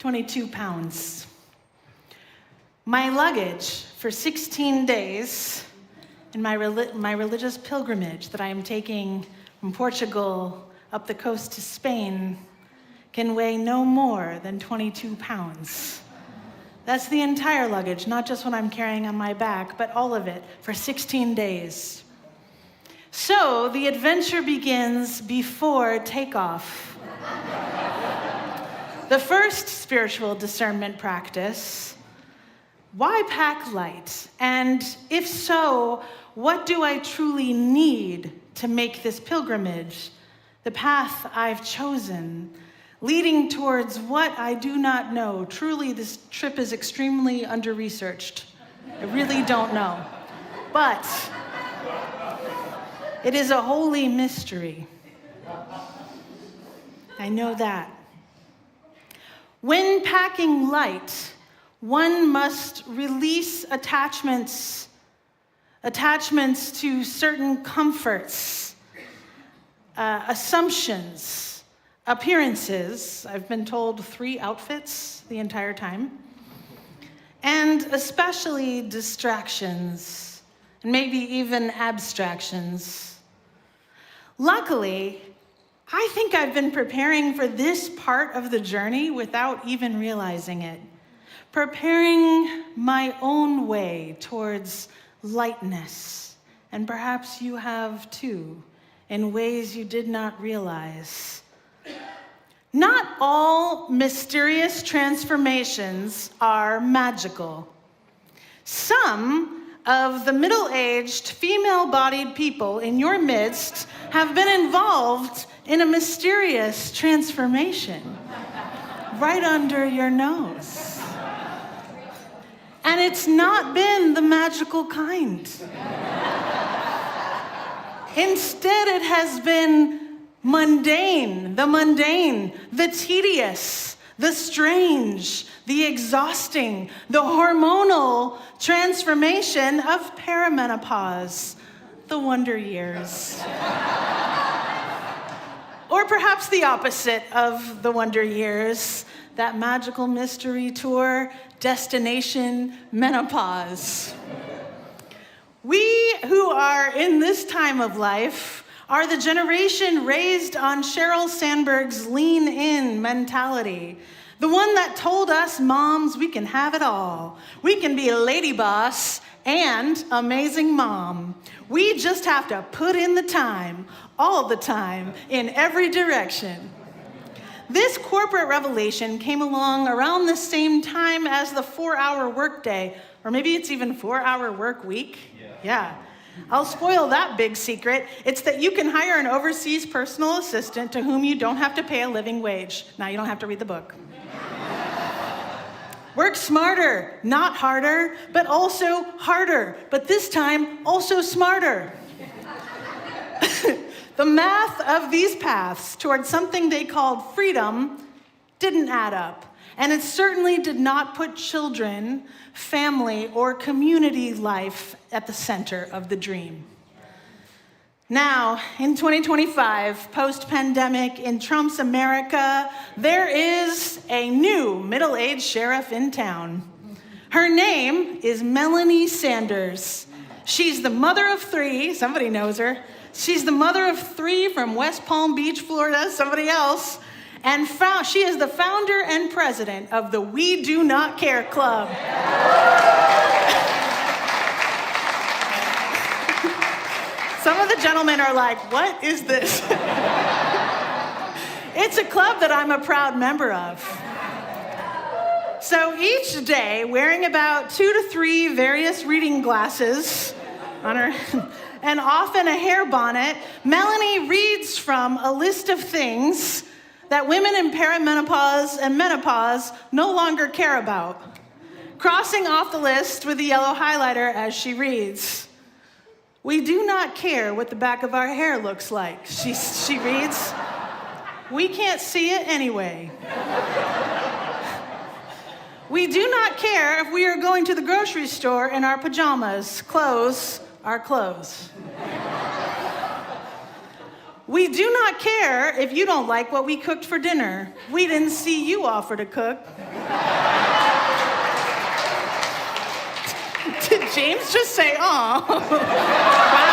22 pounds. My luggage for 16 days in my religious pilgrimage that I am taking from Portugal up the coast to Spain can weigh no more than 22 pounds. That's the entire luggage, not just what I'm carrying on my back, but all of it for 16 days. So the adventure begins before takeoff. The first spiritual discernment practice: why pack light? And if so, what do I truly need to make this pilgrimage, the path I've chosen, leading towards what I do not know? Truly, this trip is extremely under-researched. I really don't know. But it is a holy mystery. I know that. When packing light, one must release attachments to certain comforts, assumptions, appearances. I've been told 3 outfits the entire time. And especially distractions, and maybe even abstractions. Luckily, I think I've been preparing for this part of the journey without even realizing it. Preparing my own way towards lightness, and perhaps you have too, in ways you did not realize. Not all mysterious transformations are magical. Some of the middle-aged, female-bodied people in your midst have been involved in a mysterious transformation right under your nose. And it's not been the magical kind. Instead, it has been mundane, the tedious, the strange, the exhausting, the hormonal transformation of perimenopause, the wonder years. Or perhaps the opposite of the wonder years, that magical mystery tour, destination menopause. We who are in this time of life are the generation raised on Sheryl Sandberg's lean in mentality. The one that told us moms we can have it all. We can be a lady boss and amazing mom. We just have to put in the time, all the time, in every direction. This corporate revelation came along around the same time as the 4-hour workday, or maybe it's even 4-hour work week. Yeah. I'll spoil that big secret. It's that you can hire an overseas personal assistant to whom you don't have to pay a living wage. Now you don't have to read the book. Work smarter, not harder, but also harder, but this time also smarter. The math of these paths towards something they called freedom didn't add up. And it certainly did not put children, family, or community life at the center of the dream. Now, in 2025, post-pandemic, in Trump's America, there is a new middle-aged sheriff in town. Her name is Melanie Sanders. She's the mother of 3, somebody knows her. She's the mother of 3 from West Palm Beach, Florida, somebody else. And she is the founder and president of the We Do Not Care Club. Some of the gentlemen are like, what is this? It's a club that I'm a proud member of. So each day, wearing about 2 to 3 various reading glasses on her, and often a hair bonnet, Melanie reads from a list of things that women in perimenopause and menopause no longer care about, crossing off the list with a yellow highlighter as she reads. We do not care what the back of our hair looks like, she reads. We can't see it anyway. We do not care if we are going to the grocery store in our pajamas. Clothes are clothes. We do not care if you don't like what we cooked for dinner. We didn't see you offer to cook. Did James just say, "Oh"? Wow.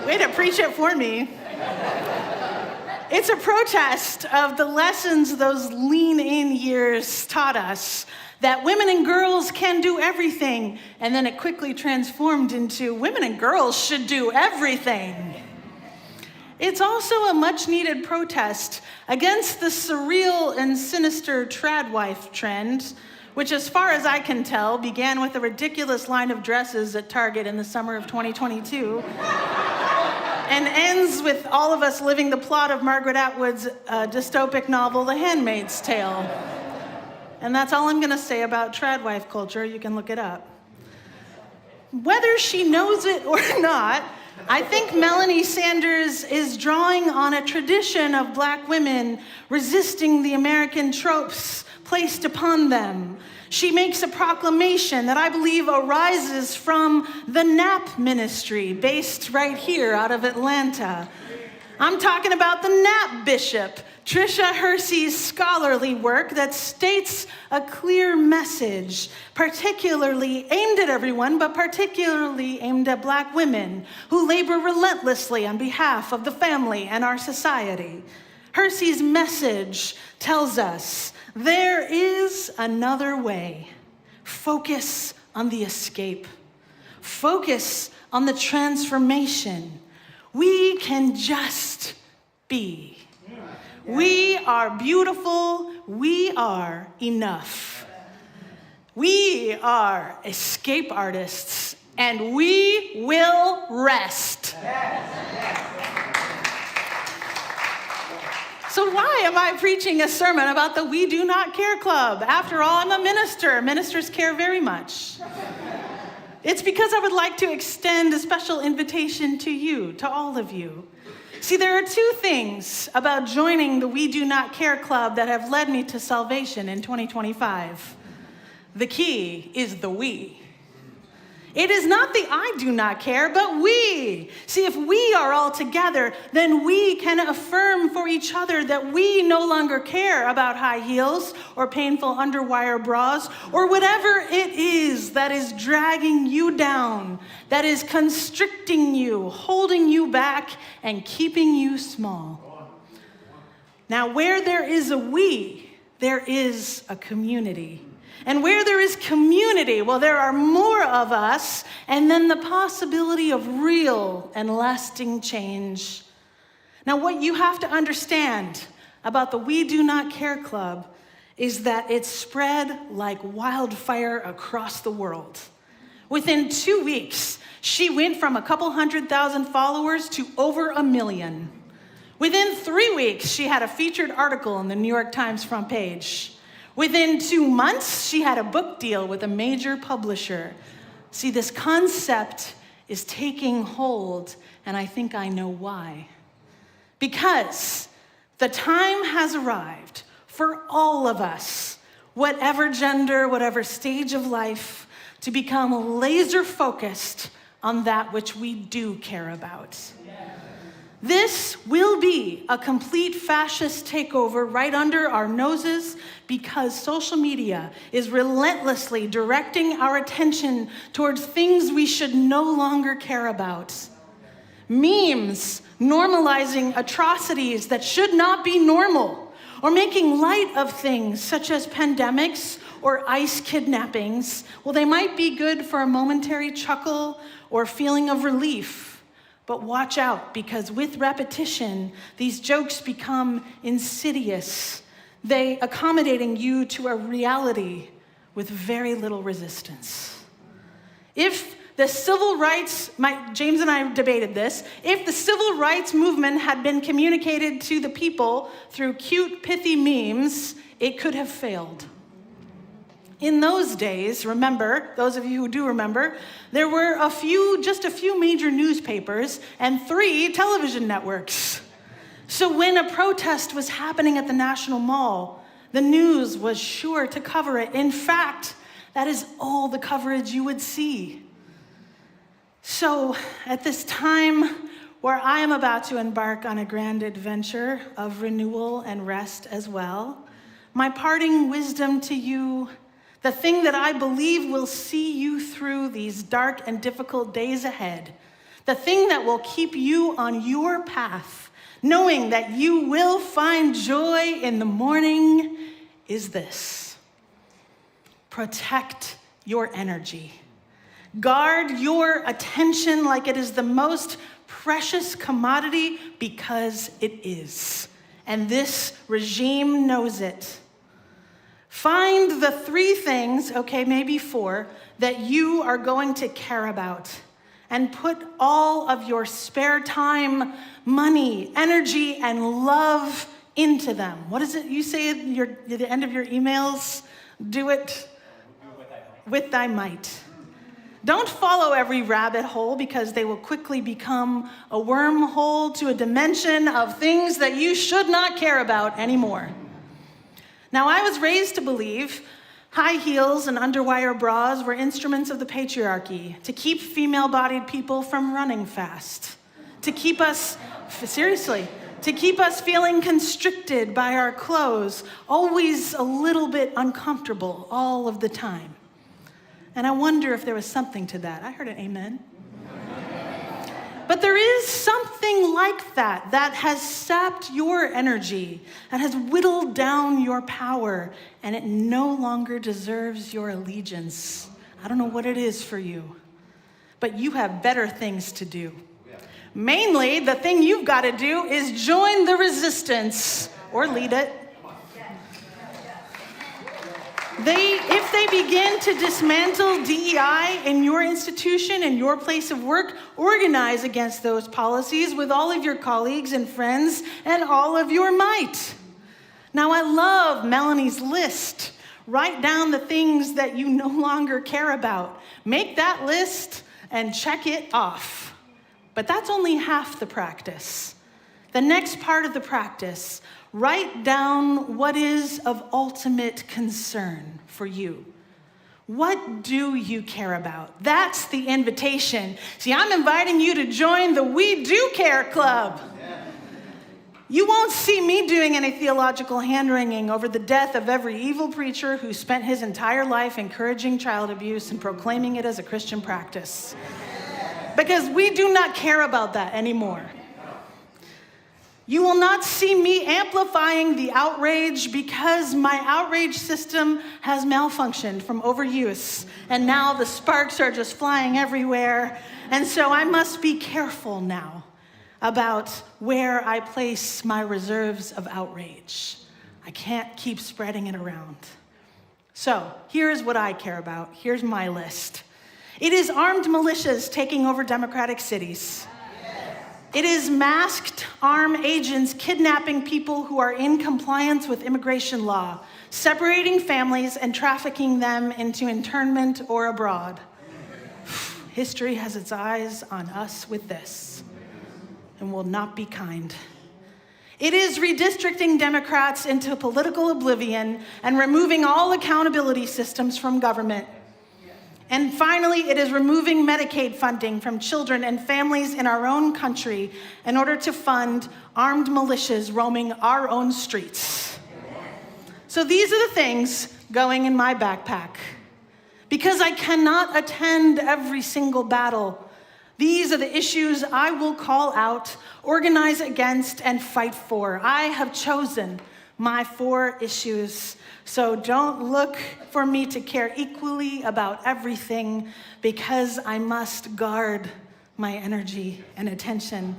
Way to preach it for me. It's a protest of the lessons those lean-in years taught us, that women and girls can do everything, and then it quickly transformed into women and girls should do everything. It's also a much-needed protest against the surreal and sinister trad wife trend, which, as far as I can tell, began with a ridiculous line of dresses at Target in the summer of 2022. And ends with all of us living the plot of Margaret Atwood's dystopic novel, The Handmaid's Tale. And that's all I'm gonna say about trad wife culture. You can look it up. Whether she knows it or not, I think Melanie Sanders is drawing on a tradition of Black women resisting the American tropes placed upon them. She makes a proclamation that I believe arises from the NAP ministry, based right here out of Atlanta. I'm talking about the NAP bishop, Tricia Hersey's scholarly work that states a clear message, particularly aimed at everyone, but particularly aimed at Black women who labor relentlessly on behalf of the family and our society. Hersey's message tells us there is another way. Focus on the escape. Focus on the transformation. We can just be. We are beautiful. We are enough. We are escape artists, and we will rest. So why am I preaching a sermon about the We Do Not Care Club? After all, I'm a minister. Ministers care very much. It's because I would like to extend a special invitation to you, to all of you. See, there are two things about joining the We Do Not Care Club that have led me to salvation in 2025. The key is the we. It is not the I do not care, but we. See, if we are all together, then we can affirm for each other that we no longer care about high heels or painful underwire bras or whatever it is that is dragging you down, that is constricting you, holding you back, and keeping you small. Now, where there is a we, there is a community. And where there is community, well, there are more of us, and then the possibility of real and lasting change. Now, what you have to understand about the We Do Not Care Club is that it's spread like wildfire across the world. Within 2 weeks, she went from a couple 100,000 followers to over 1 million. Within 3 weeks, she had a featured article on the New York Times front page. Within 2 months, she had a book deal with a major publisher. See, this concept is taking hold, and I think I know why. Because the time has arrived for all of us, whatever gender, whatever stage of life, to become laser focused on that which we do care about. This will be a complete fascist takeover right under our noses because social media is relentlessly directing our attention towards things we should no longer care about. Memes normalizing atrocities that should not be normal, or making light of things such as pandemics or ICE kidnappings. Well, they might be good for a momentary chuckle or feeling of relief. But watch out, because with repetition, these jokes become insidious. They accommodating you to a reality with very little resistance. If the civil rights, James and I debated this, if the civil rights movement had been communicated to the people through cute, pithy memes, it could have failed. In those days, remember, those of you who do remember, there were just a few major newspapers and 3 television networks. So when a protest was happening at the National Mall, the news was sure to cover it. In fact, that is all the coverage you would see. So at this time where I am about to embark on a grand adventure of renewal and rest as well, my parting wisdom to you, the thing that I believe will see you through these dark and difficult days ahead, the thing that will keep you on your path, knowing that you will find joy in the morning, is this: protect your energy. Guard your attention like it is the most precious commodity, because it is. And this regime knows it. Find the 3 things, okay, maybe 4, that you are going to care about, and put all of your spare time, money, energy, and love into them. What is it you say at the end of your emails? Do it with thy might. Don't follow every rabbit hole, because they will quickly become a wormhole to a dimension of things that you should not care about anymore. Now, I was raised to believe high heels and underwire bras were instruments of the patriarchy to keep female-bodied people from running fast, to keep us, seriously, to keep us feeling constricted by our clothes, always a little bit uncomfortable all of the time. And I wonder if there was something to that. I heard an amen. But there is something like that that has sapped your energy, that has whittled down your power, and it no longer deserves your allegiance. I don't know what it is for you, but you have better things to do. Mainly, the thing you've got to do is join the resistance, or lead it. If they begin to dismantle DEI in your institution and your place of work, organize against those policies with all of your colleagues and friends and all of your might. Now, I love Melanie's list. Write down the things that you no longer care about. Make that list and check it off. But that's only half the practice. The next part of the practice: write down what is of ultimate concern for you. What do you care about? That's the invitation. See, I'm inviting you to join the We Do Care Club. You won't see me doing any theological hand-wringing over the death of every evil preacher who spent his entire life encouraging child abuse and proclaiming it as a Christian practice. Because we do not care about that anymore. You will not see me amplifying the outrage, because my outrage system has malfunctioned from overuse, and now the sparks are just flying everywhere. And so I must be careful now about where I place my reserves of outrage. I can't keep spreading it around. So here's what I care about. Here's my list. It is armed militias taking over democratic cities. It is masked armed agents kidnapping people who are in compliance with immigration law, separating families and trafficking them into internment or abroad. History has its eyes on us with this, and will not be kind. It is redistricting Democrats into political oblivion and removing all accountability systems from government. And finally, it is removing Medicaid funding from children and families in our own country in order to fund armed militias roaming our own streets. So these are the things going in my backpack. Because I cannot attend every single battle, these are the issues I will call out, organize against, and fight for. I have chosen my 4 issues. So don't look for me to care equally about everything, because I must guard my energy and attention.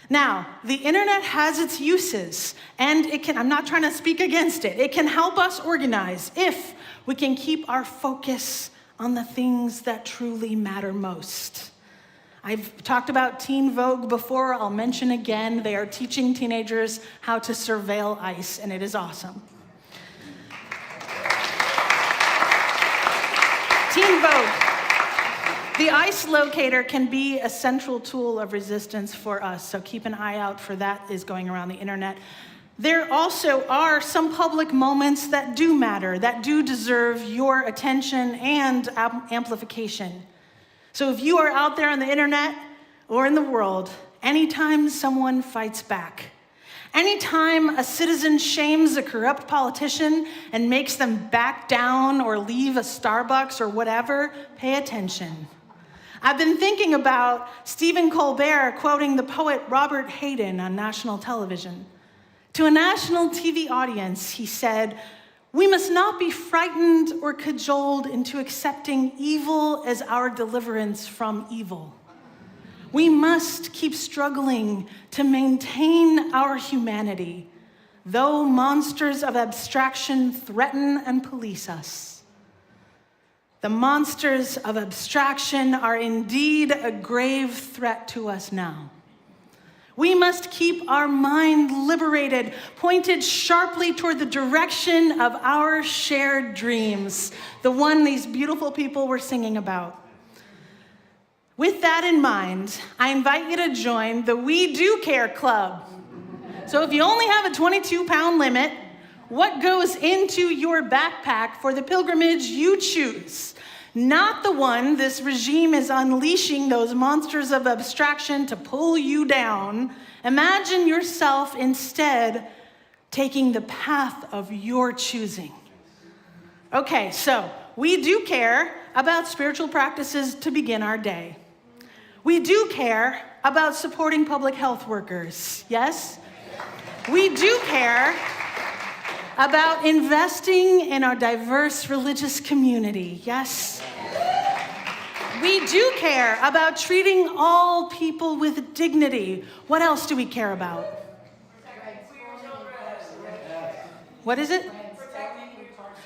Now, the internet has its uses, and I'm not trying to speak against it. It can help us organize if we can keep our focus on the things that truly matter most. I've talked about Teen Vogue before. I'll mention again. They are teaching teenagers how to surveil ICE, and it is awesome. Teen Vogue. The ICE locator can be a central tool of resistance for us, so keep an eye out for that. Is going around the internet. There also are some public moments that do matter, that do deserve your attention and amplification. So if you are out there on the internet or in the world, anytime someone fights back, Anytime a citizen shames a corrupt politician and makes them back down or leave a Starbucks or whatever, pay attention. I've been thinking about Stephen Colbert quoting the poet Robert Hayden on national television. To a national TV audience, he said, "We must not be frightened or cajoled into accepting evil as our deliverance from evil. We must keep struggling to maintain our humanity, though monsters of abstraction threaten and police us. The monsters of abstraction are indeed a grave threat to us now. We must keep our mind liberated, pointed sharply toward the direction of our shared dreams," the one these beautiful people were singing about. With that in mind, I invite you to join the We Do Care Club. So if you only have a 22-pound limit, what goes into your backpack for the pilgrimage you choose? Not the one this regime is unleashing those monsters of abstraction to pull you down. Imagine yourself instead taking the path of your choosing. Okay, so we do care about spiritual practices to begin our day. We do care about supporting public health workers, yes? We do care about investing in our diverse religious community, yes? We do care about treating all people with dignity. What else do we care about? What is it?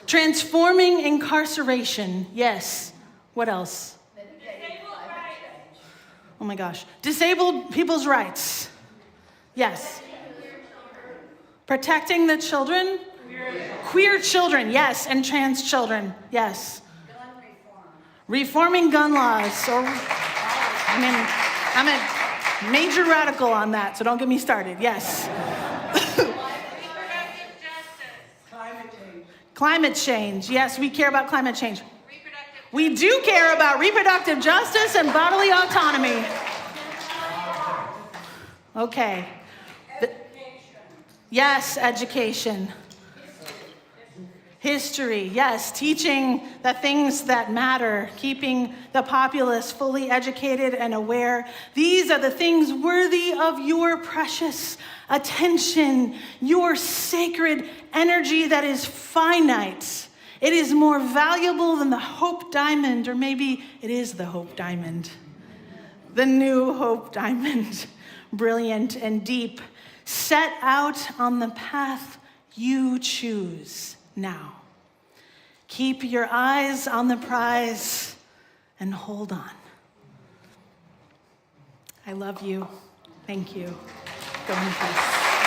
Transforming incarceration, yes. What else? Oh my gosh. Disabled people's rights, yes. Protecting the children? Queer children, yes, and trans children, yes. Reforming gun laws, or, I'm a major radical on that, so don't get me started, yes. Climate change, yes, we care about climate change. We do care about reproductive justice and bodily autonomy. Okay. Yes, education. History, yes, teaching the things that matter, keeping the populace fully educated and aware. These are the things worthy of your precious attention, your sacred energy that is finite. It is more valuable than the Hope Diamond, or maybe it is the Hope Diamond. The new Hope Diamond, brilliant and deep. Set out on the path you choose now. Keep your eyes on the prize and hold on. I love you. Thank you. Go in peace.